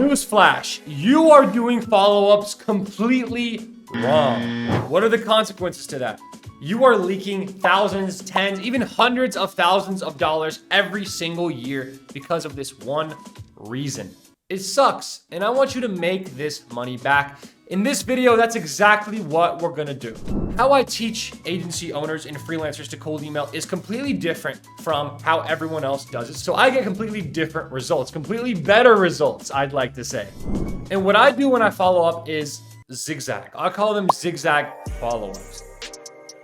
Newsflash, you are doing follow-ups completely wrong. What are the consequences to that? You are leaking thousands, tens, even hundreds of thousands of dollars every single year because of this one reason. It sucks, and I want you to make this money back. In this video, that's exactly what we're gonna do. How I teach agency owners and freelancers to cold email is completely different from how everyone else does it. So I get completely different results, completely better results, I'd like to say. And what I do when I follow up is ZigZag. I call them ZigZag Follow Ups.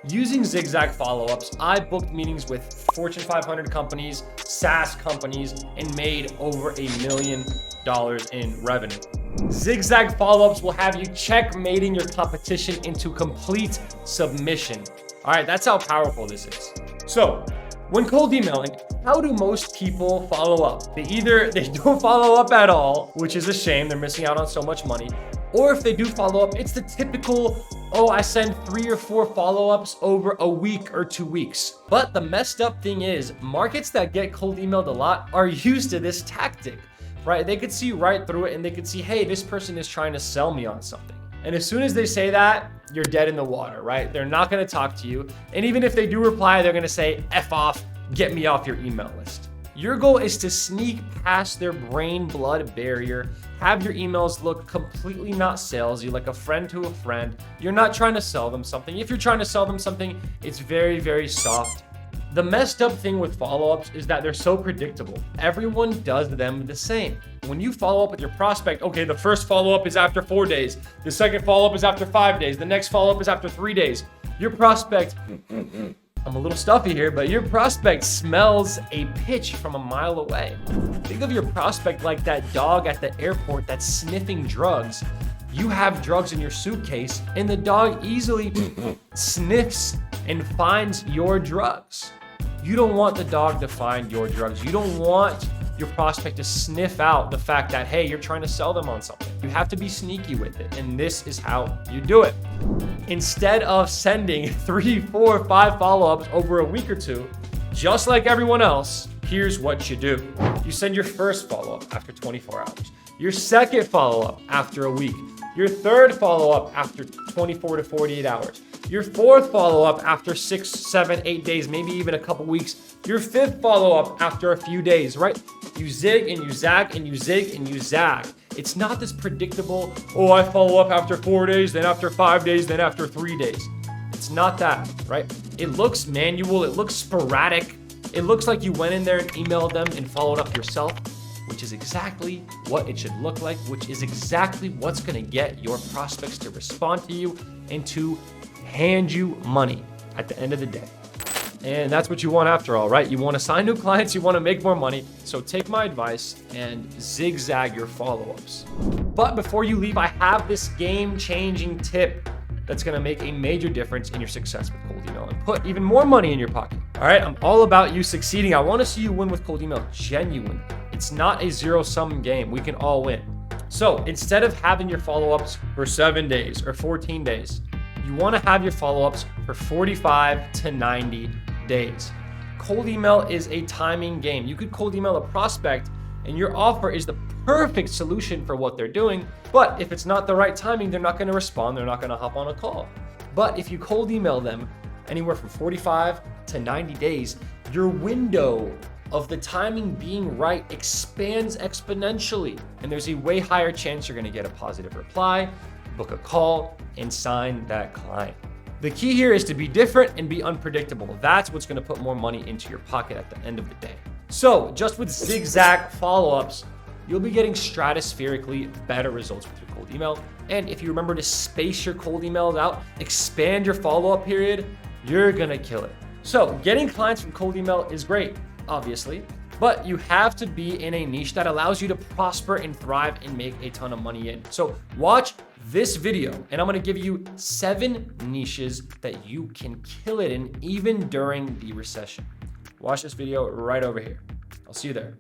Using ZigZag follow-ups, I booked meetings with Fortune 500 companies, SaaS companies, and made over $1 million in revenue. ZigZag follow-ups will have you checkmating your competition into complete submission. All right, that's how powerful this is. So when cold emailing, how do most people follow up? They don't follow up at all, which is a shame. They're missing out on so much money. Or if they do follow up, it's the typical, oh, I send 3 or 4 follow-ups over a week or 2 weeks. But the messed up thing is, markets that get cold emailed a lot are used to this tactic, right? They could see right through it and they could see, hey, this person is trying to sell me on something. And as soon as they say that, you're dead in the water, right? They're not gonna talk to you. And even if they do reply, they're gonna say, F off, get me off your email list. Your goal is to sneak past their brain-blood barrier, have your emails look completely not salesy, like a friend to a friend. You're not trying to sell them something. If you're trying to sell them something, it's very, very soft. The messed up thing with follow-ups is that they're so predictable. Everyone does them the same. When you follow up with your prospect, okay, the first follow-up is after 4 days. The second follow-up is after 5 days. The next follow-up is after 3 days. Your prospect, I'm a little stuffy here, but your prospect smells a pitch from a mile away. Think of your prospect like that dog at the airport that's sniffing drugs. You have drugs in your suitcase and the dog easily sniffs and finds your drugs. You don't want the dog to find your drugs. You don't want your prospect to sniff out the fact that, hey, you're trying to sell them on something. You have to be sneaky with it, and this is how you do it. Instead of sending 3, 4, 5 follow-ups over a week or 2, just like everyone else, here's what you do. You send your first follow-up after 24 hours, your second follow-up after a week, your third follow-up after 24 to 48 hours, your fourth follow-up after 6, 7, 8 days, maybe even a couple weeks, your fifth follow-up after a few days, right? You zig and you zag and you zig and you zag. It's not this predictable, oh, I follow up after 4 days, then after 5 days, then after 3 days. It's not that, right? It looks manual, it looks sporadic. It looks like you went in there and emailed them and followed up yourself, which is exactly what it should look like, which is exactly what's gonna get your prospects to respond to you and to hand you money at the end of the day. And that's what you want after all, right? You want to sign new clients, you want to make more money. So take my advice and zigzag your follow-ups. But before you leave, I have this game-changing tip that's going to make a major difference in your success with cold email and put even more money in your pocket. All right, I'm all about you succeeding. I want to see you win with cold email genuinely. It's not a zero-sum game. We can all win. So instead of having your follow-ups for 7 days or 14 days, you want to have your follow-ups for 45 to 90 days. Cold email is a timing game. You could cold email a prospect and your offer is the perfect solution for what they're doing. But if it's not the right timing, they're not going to respond. They're not going to hop on a call. But if you cold email them anywhere from 45 to 90 days, your window of the timing being right expands exponentially. And there's a way higher chance you're going to get a positive reply, book a call, and sign that client. The key here is to be different and be unpredictable. That's what's gonna put more money into your pocket at the end of the day. So just with ZigZag follow-ups, you'll be getting stratospherically better results with your cold email. And if you remember to space your cold emails out, expand your follow-up period, you're gonna kill it. So getting clients from cold email is great, obviously, but you have to be in a niche that allows you to prosper and thrive and make a ton of money in. So watch this video and I'm gonna give you 7 niches that you can kill it in even during the recession. Watch this video right over here. I'll see you there.